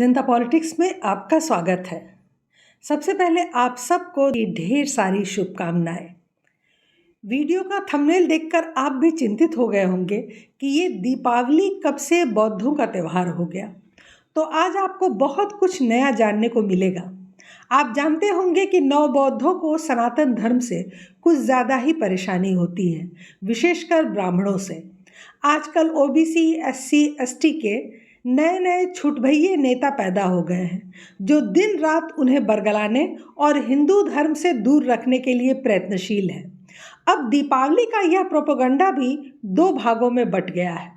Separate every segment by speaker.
Speaker 1: जनता politics में आपका स्वागत है। सबसे पहले आप सबको ढेर सारी शुभकामनाएं। वीडियो का थंबनेल देखकर आप भी चिंतित हो गए होंगे कि ये दीपावली कब से बौद्धों का त्यौहार हो गया। तो आज आपको बहुत कुछ नया जानने को मिलेगा। आप जानते होंगे कि नव बौद्धों को सनातन धर्म से कुछ ज़्यादा ही परेशानी होती है, विशेषकर ब्राह्मणों से। आजकल ओबीसी, एससी, एसटी के नए नए छुटभइये नेता पैदा हो गए हैं, जो दिन रात उन्हें बरगलाने और हिंदू धर्म से दूर रखने के लिए प्रयत्नशील हैं। अब दीपावली का यह प्रोपेगेंडा भी दो भागों में बंट गया है।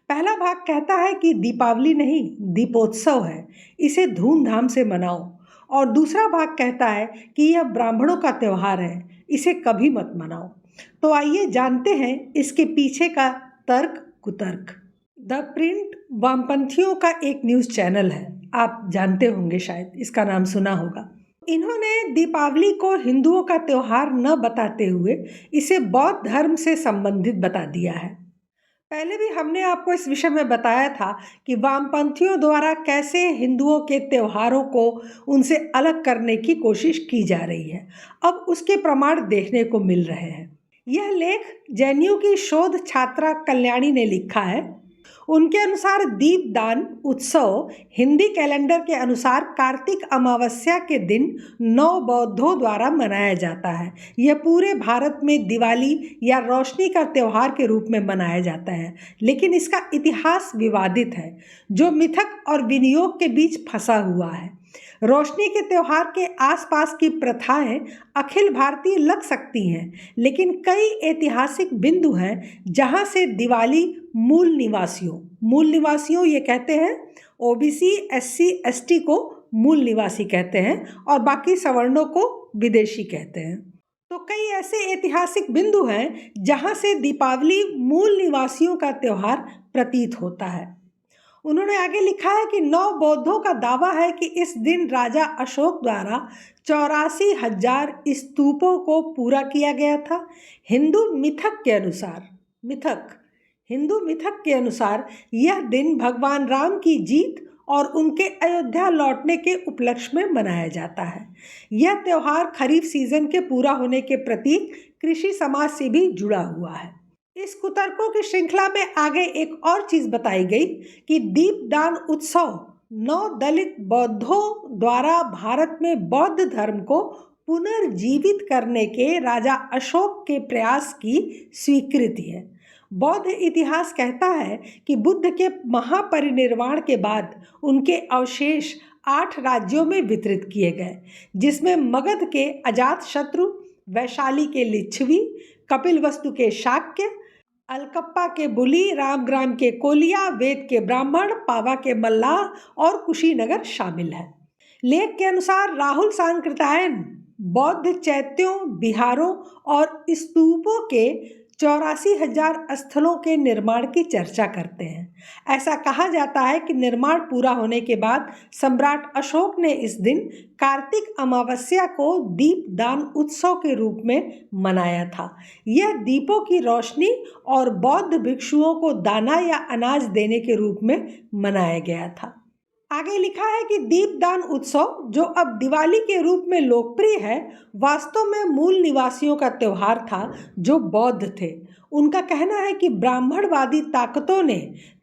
Speaker 1: पहला भाग कहता है कि दीपावली नहीं, दीपोत्सव है, इसे धूमधाम से मनाओ। और दूसरा भाग कहता है कि यह ब्राह्मणों का त्यौहार है, इसे कभी मत मनाओ। तो आइए जानते हैं इसके पीछे का तर्क कुतर्क। द प्रिंट वामपंथियों का एक न्यूज़ चैनल है, आप जानते होंगे, शायद इसका नाम सुना होगा। इन्होंने दीपावली को हिंदुओं का त्यौहार न बताते हुए इसे बौद्ध धर्म से संबंधित बता दिया है। पहले भी हमने आपको इस विषय में बताया था कि वामपंथियों द्वारा कैसे हिंदुओं के त्योहारों को उनसे अलग करने की कोशिश की जा रही है। अब उसके प्रमाण देखने को मिल रहे हैं। यह लेख जेएनयू की शोध छात्रा कल्याणी ने लिखा है। उनके अनुसार दीपदान उत्सव हिंदी कैलेंडर के अनुसार कार्तिक अमावस्या के दिन नौ बौद्धों द्वारा मनाया जाता है। यह पूरे भारत में दिवाली या रोशनी का त्यौहार के रूप में मनाया जाता है, लेकिन इसका इतिहास विवादित है, जो मिथक और विनियोग के बीच फंसा हुआ है। रोशनी के त्यौहार के आसपास की प्रथाएं अखिल भारतीय लग सकती हैं, लेकिन कई ऐतिहासिक बिंदु हैं जहां से दिवाली मूल निवासियों ये कहते हैं, ओबीसी, एससी, एसटी को मूल निवासी कहते हैं और बाकी सवर्णों को विदेशी कहते हैं। तो कई ऐसे ऐतिहासिक बिंदु हैं जहां से दीपावली मूल निवासियों का त्यौहार प्रतीत होता है। उन्होंने आगे लिखा है कि नौ बौद्धों का दावा है कि इस दिन राजा अशोक द्वारा 84,000 स्तूपों को पूरा किया गया था। हिंदू मिथक के अनुसार यह दिन भगवान राम की जीत और उनके अयोध्या लौटने के उपलक्ष्य में मनाया जाता है। यह त्यौहार खरीफ सीजन के पूरा होने के प्रतीक कृषि समाज से भी जुड़ा हुआ है। इस कुतर्कों की श्रृंखला में आगे एक और चीज बताई गई कि दीपदान उत्सव नौ दलित बौद्धों द्वारा भारत में बौद्ध धर्म को पुनर्जीवित करने के राजा अशोक के प्रयास की स्वीकृति है। बौद्ध इतिहास कहता है कि बुद्ध के महापरिनिर्वाण के बाद उनके अवशेष 8 राज्यों में वितरित किए गए, जिसमें मगध के अजातशत्रु, वैशाली के लिच्छवी, कपिलवस्तु के शाक्य, अलकप्पा के बुली, रामग्राम के कोलिया, वेद के ब्राह्मण, पावा के मल्लाह और कुशीनगर शामिल है। लेख के अनुसार राहुल सांकृत्यायन बौद्ध चैत्यों, विहारों और स्तूपों के 84,000 स्थलों के निर्माण की चर्चा करते हैं। ऐसा कहा जाता है कि निर्माण पूरा होने के बाद सम्राट अशोक ने इस दिन कार्तिक अमावस्या को दीपदान उत्सव के रूप में मनाया था। यह दीपों की रोशनी और बौद्ध भिक्षुओं को दाना या अनाज देने के रूप में मनाया गया था। आगे लिखा है कि दीपदान उत्सव, जो अब दिवाली के रूप में लोकप्रिय है, वास्तव में मूल निवासियों का त्यौहार था जो बौद्ध थे। उनका कहना है कि ब्राह्मणवादी ताकतों ने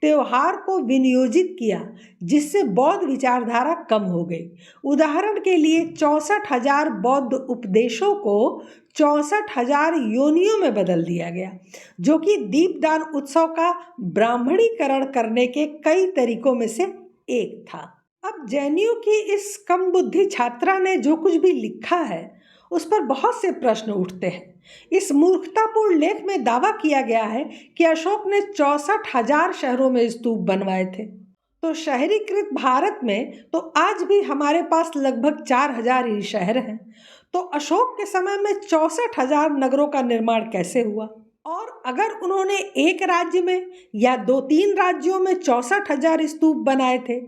Speaker 1: त्यौहार को विनियोजित किया, जिससे बौद्ध विचारधारा कम हो गई। उदाहरण के लिए 64,000 बौद्ध उपदेशों को 64,000 योनियों में बदल दिया गया, जो कि दीपदान उत्सव का ब्राह्मणीकरण करने के कई तरीकों में से एक था। अब जेएनयू की इस कम बुद्धि छात्रा ने जो कुछ भी लिखा है उस पर बहुत से प्रश्न उठते हैं। इस मूर्खतापूर्ण लेख में दावा किया गया है कि अशोक ने 64,000 शहरों में स्तूप बनवाए थे। तो शहरीकृत भारत में तो आज भी हमारे पास लगभग 4,000 ही शहर हैं। तो अशोक के समय में 64,000 नगरों का निर्माण कैसे हुआ? और अगर उन्होंने एक राज्य में या 2-3 राज्यों में 64,000 स्तूप बनाए थे,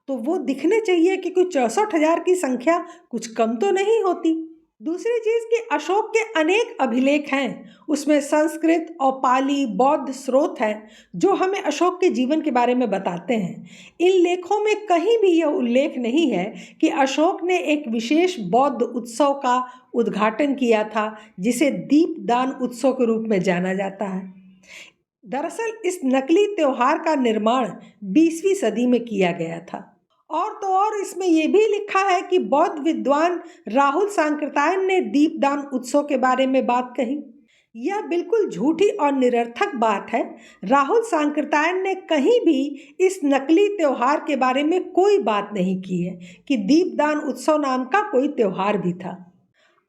Speaker 1: तो वो दिखने चाहिए कि कुछ 64,000 की संख्या कुछ कम तो नहीं होती। दूसरी चीज कि अशोक के अनेक अभिलेख हैं, उसमें संस्कृत और पाली बौद्ध स्रोत हैं जो हमें अशोक के जीवन के बारे में बताते हैं। इन लेखों में कहीं भी यह उल्लेख नहीं है कि अशोक ने एक विशेष बौद्ध उत्सव का उद्घाटन किया था जिसे दीपदान उत्सव के रूप में जाना जाता है। दरअसल इस नकली त्योहार का निर्माण 20वीं सदी में किया गया था। और तो और इसमें यह भी लिखा है कि बौद्ध विद्वान राहुल सांकृत्यायन ने दीपदान उत्सव के बारे में बात कही। यह बिल्कुल झूठी और निरर्थक बात है। राहुल सांकृत्यायन ने कहीं भी इस नकली त्योहार के बारे में कोई बात नहीं की है कि दीपदान उत्सव नाम का कोई त्योहार भी था।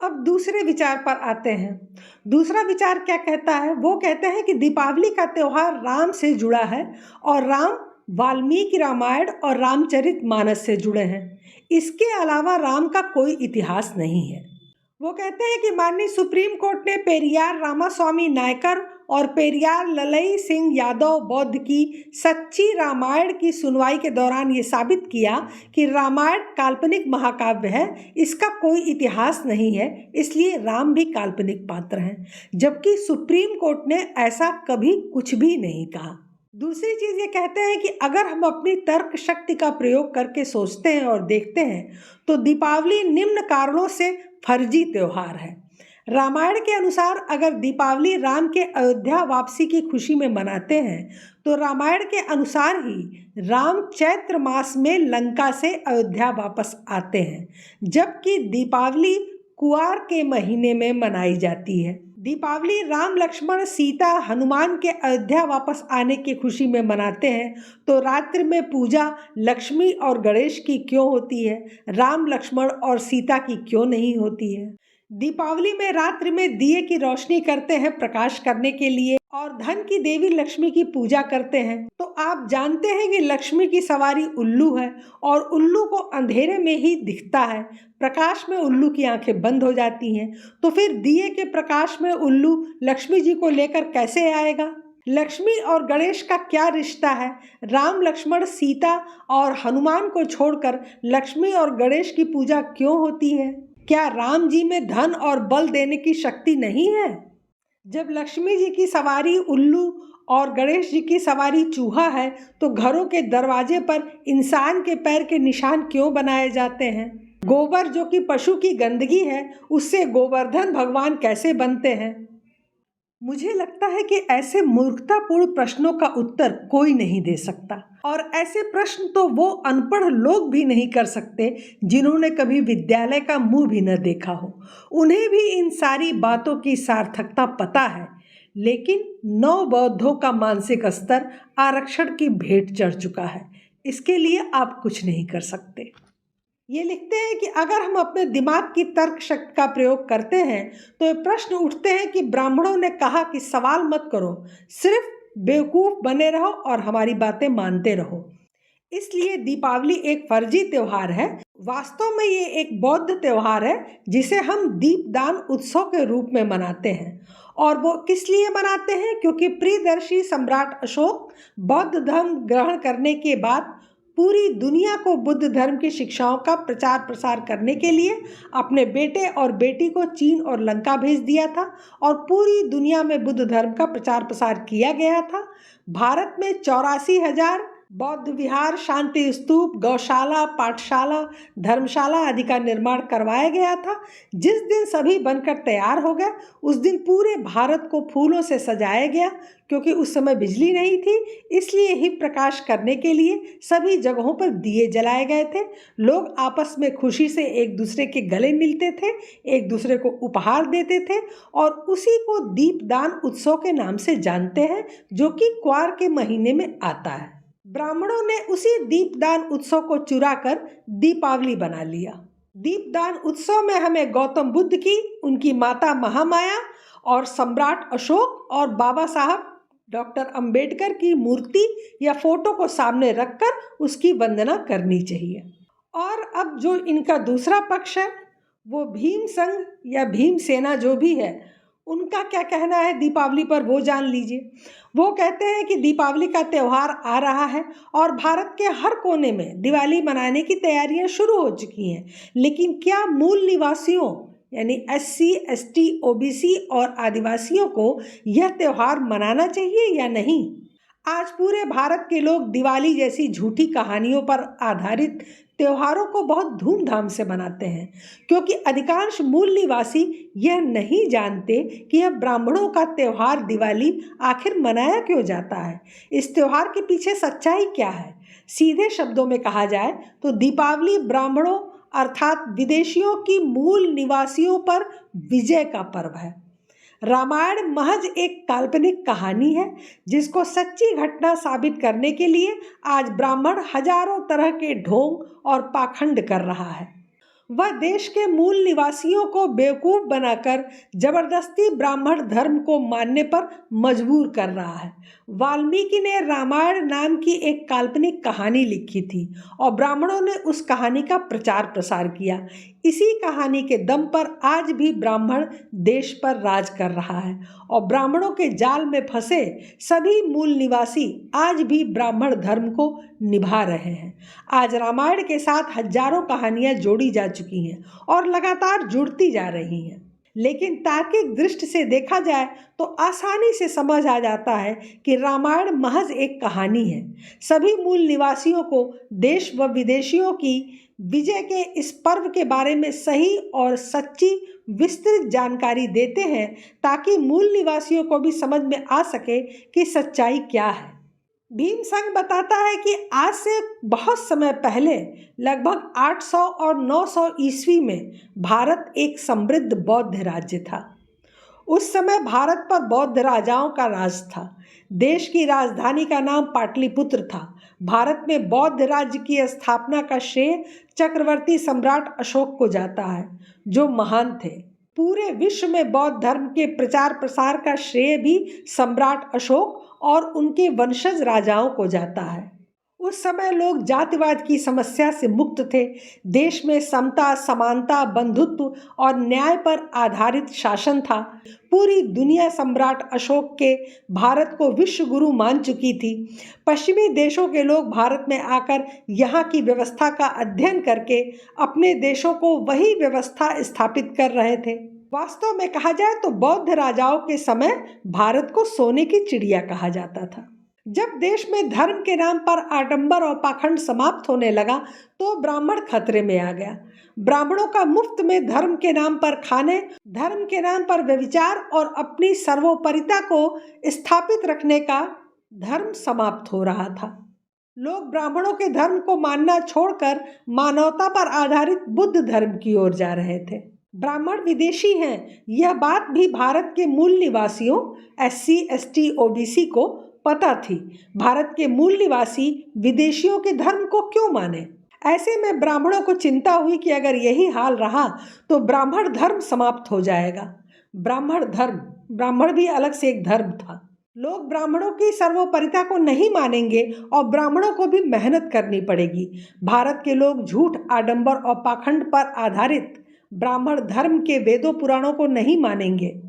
Speaker 1: अब दूसरे विचार पर आते हैं। दूसरा विचार क्या कहता है? वो कहते हैं कि दीपावली का त्योहार राम से जुड़ा है और राम वाल्मीकि रामायण और रामचरितमानस से जुड़े हैं। इसके अलावा राम का कोई इतिहास नहीं है। वो कहते हैं कि माननीय सुप्रीम कोर्ट ने पेरियार रामास्वामी नायकर और पेरियार ललई सिंह यादव बौद्ध की सच्ची रामायण की सुनवाई के दौरान ये साबित किया कि रामायण काल्पनिक महाकाव्य है, इसका कोई इतिहास नहीं है, इसलिए राम भी काल्पनिक पात्र हैं। जबकि सुप्रीम कोर्ट ने ऐसा कभी कुछ भी नहीं कहा। दूसरी चीज़ ये कहते हैं कि अगर हम अपनी तर्क शक्ति का प्रयोग करके सोचते हैं और देखते हैं तो दीपावली निम्न कारणों से फर्जी त्योहार है। रामायण के अनुसार अगर दीपावली राम के अयोध्या वापसी की खुशी में मनाते हैं तो रामायण के अनुसार ही राम चैत्र मास में लंका से अयोध्या वापस आते हैं, जबकि दीपावली कुआर के महीने में मनाई जाती है। दीपावली राम लक्ष्मण सीता हनुमान के अयोध्या वापस आने की खुशी में मनाते हैं तो रात्रि में पूजा लक्ष्मी और गणेश की क्यों होती है, राम लक्ष्मण और सीता की क्यों नहीं होती है? दीपावली में रात्रि में दिए की रोशनी करते हैं प्रकाश करने के लिए और धन की देवी लक्ष्मी की पूजा करते हैं। तो आप जानते हैं कि लक्ष्मी की सवारी उल्लू है और उल्लू को अंधेरे में ही दिखता है, प्रकाश में उल्लू की आंखें बंद हो जाती हैं। तो फिर दिए के प्रकाश में उल्लू लक्ष्मी जी को लेकर कैसे आएगा? लक्ष्मी और गणेश का क्या रिश्ता है? राम लक्ष्मण सीता और हनुमान को छोड़कर लक्ष्मी और गणेश की पूजा क्यों होती है? क्या राम जी में धन और बल देने की शक्ति नहीं है? जब लक्ष्मी जी की सवारी उल्लू और गणेश जी की सवारी चूहा है तो घरों के दरवाजे पर इंसान के पैर के निशान क्यों बनाए जाते हैं? गोबर जो कि पशु की गंदगी है, उससे गोवर्धन भगवान कैसे बनते हैं? मुझे लगता है कि ऐसे मूर्खतापूर्ण प्रश्नों का उत्तर कोई नहीं दे सकता और ऐसे प्रश्न तो वो अनपढ़ लोग भी नहीं कर सकते जिन्होंने कभी विद्यालय का मुंह भी न देखा हो। उन्हें भी इन सारी बातों की सार्थकता पता है, लेकिन नवबौद्धों का मानसिक स्तर आरक्षण की भेंट चढ़ चुका है। इसके लिए आप कुछ नहीं कर सकते। ये लिखते हैं कि अगर हम अपने दिमाग की तर्क शक्ति का प्रयोग करते हैं तो ये प्रश्न उठते हैं कि ब्राह्मणों ने कहा कि सवाल मत करो, सिर्फ बेवकूफ़ बने रहो और हमारी बातें मानते रहो। इसलिए दीपावली एक फर्जी त्योहार है। वास्तव में ये एक बौद्ध त्योहार है जिसे हम दीपदान उत्सव के रूप में मनाते हैं। और वो किस लिए मनाते हैं? क्योंकि प्रियदर्शी सम्राट अशोक बौद्ध धर्म ग्रहण करने के बाद पूरी दुनिया को बुद्ध धर्म की शिक्षाओं का प्रचार प्रसार करने के लिए अपने बेटे और बेटी को चीन और लंका भेज दिया था और पूरी दुनिया में बुद्ध धर्म का प्रचार प्रसार किया गया था। भारत में 84,000 बौद्ध विहार, शांति स्तूप, गौशाला, पाठशाला, धर्मशाला आदि का निर्माण करवाया गया था। जिस दिन सभी बनकर तैयार हो गए उस दिन पूरे भारत को फूलों से सजाया गया। क्योंकि उस समय बिजली नहीं थी, इसलिए ही प्रकाश करने के लिए सभी जगहों पर दिए जलाए गए थे। लोग आपस में खुशी से एक दूसरे के गले मिलते थे, एक दूसरे को उपहार देते थे और उसी को दीपदान उत्सव के नाम से जानते हैं, जो कि क्वार के महीने में आता है। ब्राह्मणों ने उसी दीपदान उत्सव को चुराकर दीपावली बना लिया। दीपदान उत्सव में हमें गौतम बुद्ध की, उनकी माता महामाया और सम्राट अशोक और बाबा साहब डॉक्टर अंबेडकर की मूर्ति या फोटो को सामने रखकर उसकी वंदना करनी चाहिए। और अब जो इनका दूसरा पक्ष है वो भीम संघ या भीम सेना जो भी है, उनका क्या कहना है दीपावली पर वो जान लीजिए। वो कहते हैं कि दीपावली का त्यौहार आ रहा है और भारत के हर कोने में दिवाली मनाने की तैयारियां शुरू हो चुकी हैं, लेकिन क्या मूल निवासियों यानी SC, ST, OBC और आदिवासियों को यह त्यौहार मनाना चाहिए या नहीं? आज पूरे भारत के लोग दिवाली जैसी झूठी कहानियों पर आधारित त्योहारों को बहुत धूमधाम से मनाते हैं, क्योंकि अधिकांश मूल निवासी यह नहीं जानते कि यह ब्राह्मणों का त्यौहार दिवाली आखिर मनाया क्यों जाता है। इस त्यौहार के पीछे सच्चाई क्या है? सीधे शब्दों में कहा जाए तो दीपावली ब्राह्मणों अर्थात विदेशियों की मूल निवासियों पर विजय का पर्व है। रामायण महज एक काल्पनिक कहानी है जिसको सच्ची घटना साबित करने के लिए आज ब्राह्मण हजारों तरह के ढोंग और पाखंड कर रहा है। वह देश के मूल निवासियों को बेवकूफ बनाकर जबरदस्ती ब्राह्मण धर्म को मानने पर मजबूर कर रहा है। वाल्मीकि ने रामायण नाम की एक काल्पनिक कहानी लिखी थी और ब्राह्मणों ने उस कहानी का प्रचार प्रसार किया। इसी कहानी के दम पर आज भी ब्राह्मण देश पर राज कर रहा है और ब्राह्मणों के जाल में फंसे सभी मूल निवासी आज भी ब्राह्मण धर्म को निभा रहे हैं। आज रामायण के साथ हजारों कहानियां जोड़ी जा चुकी हैं और लगातार जुड़ती जा रही हैं, लेकिन तार्किक दृष्टि से देखा जाए तो आसानी से समझ आ जाता है कि रामायण महज एक कहानी है। सभी मूल निवासियों को देश व विदेशियों की विजय के इस पर्व के बारे में सही और सच्ची विस्तृत जानकारी देते हैं ताकि मूल निवासियों को भी समझ में आ सके कि सच्चाई क्या है। भीम संघ बताता है कि आज से बहुत समय पहले लगभग 800 और 900 ईस्वी में भारत एक समृद्ध बौद्ध राज्य था। उस समय भारत पर बौद्ध राजाओं का राज था। देश की राजधानी का नाम पाटलिपुत्र था। भारत में बौद्ध राज्य की स्थापना का श्रेय चक्रवर्ती सम्राट अशोक को जाता है, जो महान थे। पूरे विश्व में बौद्ध धर्म के प्रचार प्रसार का श्रेय भी सम्राट अशोक और उनके वंशज राजाओं को जाता है। उस समय लोग जातिवाद की समस्या से मुक्त थे। देश में समता, समानता, बंधुत्व और न्याय पर आधारित शासन था। पूरी दुनिया सम्राट अशोक के भारत को विश्व गुरु मान चुकी थी। पश्चिमी देशों के लोग भारत में आकर यहाँ की व्यवस्था का अध्ययन करके अपने देशों को वही व्यवस्था स्थापित कर रहे थे। वास्तव में कहा जाए तो बौद्ध राजाओं के समय भारत को सोने की चिड़िया कहा जाता था। जब देश में धर्म के नाम पर आडंबर और पाखंड समाप्त होने लगा तो ब्राह्मण खतरे में आ गया। ब्राह्मणों का मुफ्त में धर्म के नाम पर खाने, धर्म के नाम पर व्यभिचार और अपनी सर्वोपरिता को स्थापित रखने का धर्म समाप्त हो रहा था। लोग ब्राह्मणों के धर्म को मानना छोड़कर मानवता पर आधारित बुद्ध धर्म की ओर जा रहे थे। ब्राह्मण विदेशी हैं, यह बात भी भारत के मूल निवासियों SC, ST, OBC को पता थी। भारत के मूल निवासी विदेशियों के धर्म को क्यों माने? ऐसे में ब्राह्मणों को चिंता हुई कि अगर यही हाल रहा तो ब्राह्मण धर्म समाप्त हो जाएगा। ब्राह्मण भी अलग से एक धर्म था। लोग ब्राह्मणों की सर्वोपरिता को नहीं मानेंगे और ब्राह्मणों को भी मेहनत करनी पड़ेगी। भारत के लोग झूठ, आडंबर और पाखंड पर आधारित ब्राह्मण धर्म के वेदों पुराणों को नहीं मानेंगे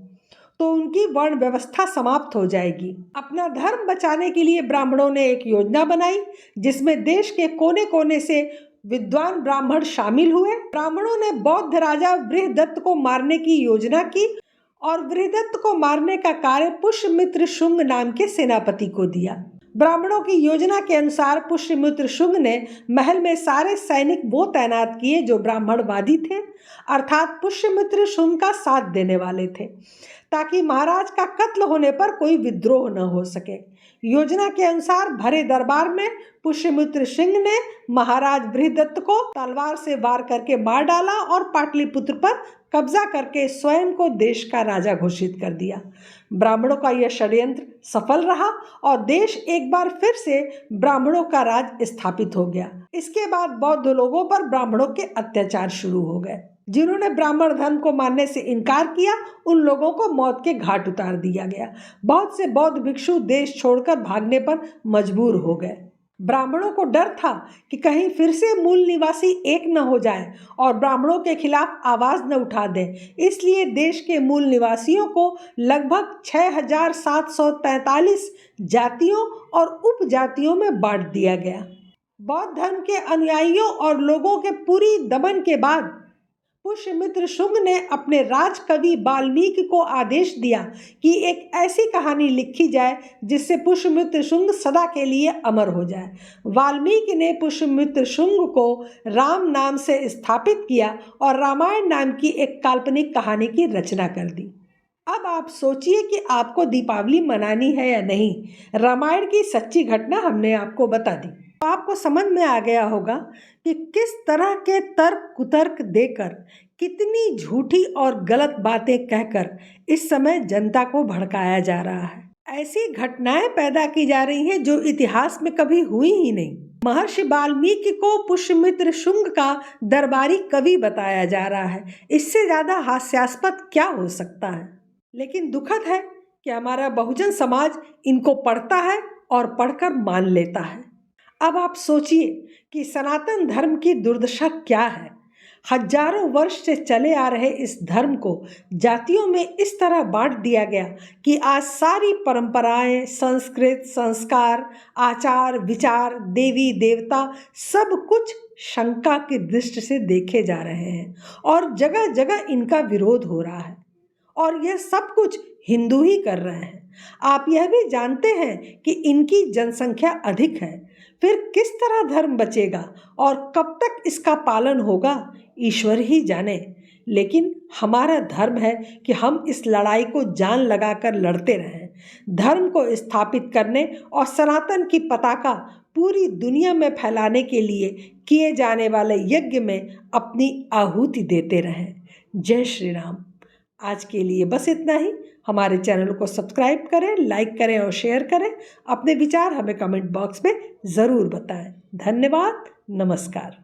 Speaker 1: तो उनकी वर्ण व्यवस्था समाप्त हो जाएगी। अपना धर्म बचाने के लिए ब्राह्मणों ने एक योजना बनाई जिसमें देश के कोने कोने से विद्वान ब्राह्मण शामिल हुए। ब्राह्मणों ने बौद्ध राजा बृहदत्त को मारने की योजना की और बृहदत्त को मारने का कार्य पुष्यमित्र शुंग नाम के सेनापति को दिया। ब्राह्मणों की योजना के अनुसार पुष्यमित्र शुंग ने महल में सारे सैनिक वो तैनात किए जो ब्राह्मणवादी थे, अर्थात पुष्यमित्र शुंग का साथ देने वाले थे, ताकि महाराज का कत्ल होने पर कोई विद्रोह न हो सके। योजना के अनुसार भरे दरबार में पुष्यमित्र सिंह ने महाराज बृहदत्त को तलवार से वार करके मार डाला और पाटलिपुत्र पर कब्जा करके स्वयं को देश का राजा घोषित कर दिया। ब्राह्मणों का यह षड्यंत्र सफल रहा और देश एक बार फिर से ब्राह्मणों का राज स्थापित हो गया। इसके बाद बौद्ध लोगों पर ब्राह्मणों के अत्याचार शुरू हो गए। जिन्होंने ब्राह्मण धर्म को मानने से इनकार किया उन लोगों को मौत के घाट उतार दिया गया। बहुत से बौद्ध भिक्षु देश छोड़कर भागने पर मजबूर हो गए। ब्राह्मणों को डर था कि कहीं फिर से मूल निवासी एक न हो जाए और ब्राह्मणों के खिलाफ आवाज न उठा दें, इसलिए देश के मूल निवासियों को लगभग 6743 जातियों और उपजातियों में बांट दिया गया। बौद्ध धर्म के अनुयायियों और लोगों के पूरी दमन के बाद पुष्यमित्र शुंग ने अपने राजकवि वाल्मीकि को आदेश दिया कि एक ऐसी कहानी लिखी जाए जिससे पुष्यमित्र शुंग सदा के लिए अमर हो जाए। वाल्मीकि ने पुष्यमित्र शुंग को राम नाम से स्थापित किया और रामायण नाम की एक काल्पनिक कहानी की रचना कर दी। अब आप सोचिए कि आपको दीपावली मनानी है या नहीं। रामायण की सच्ची घटना हमने आपको बता दी। तो आपको समझ में आ गया होगा कि किस तरह के तर्क कुतर्क देकर, कितनी झूठी और गलत बातें कहकर इस समय जनता को भड़काया जा रहा है। ऐसी घटनाएं पैदा की जा रही हैं जो इतिहास में कभी हुई ही नहीं। महर्षि वाल्मीकि को पुष्यमित्र शुंग का दरबारी कवि बताया जा रहा है। इससे ज्यादा हास्यास्पद क्या हो सकता है। लेकिन दुखद है कि हमारा बहुजन समाज इनको पढ़ता है और पढ़कर मान लेता है। अब आप सोचिए कि सनातन धर्म की दुर्दशा क्या है। हजारों वर्ष से चले आ रहे इस धर्म को जातियों में इस तरह बांट दिया गया कि आज सारी परंपराएं, संस्कृत, संस्कार, आचार, विचार, देवी देवता सब कुछ शंका की दृष्टि से देखे जा रहे हैं और जगह जगह इनका विरोध हो रहा है। और यह सब कुछ हिंदू ही कर रहे हैं। आप यह भी जानते हैं कि इनकी जनसंख्या अधिक है। फिर किस तरह धर्म बचेगा और कब तक इसका पालन होगा, ईश्वर ही जाने। लेकिन हमारा धर्म है कि हम इस लड़ाई को जान लगाकर लड़ते रहें। धर्म को स्थापित करने और सनातन की पताका पूरी दुनिया में फैलाने के लिए किए जाने वाले यज्ञ में अपनी आहुति देते रहें। जय श्री राम। आज के लिए बस इतना ही। हमारे चैनल को सब्सक्राइब करें, लाइक करें और शेयर करें। अपने विचार हमें कमेंट बॉक्स में ज़रूर बताएं। धन्यवाद। नमस्कार।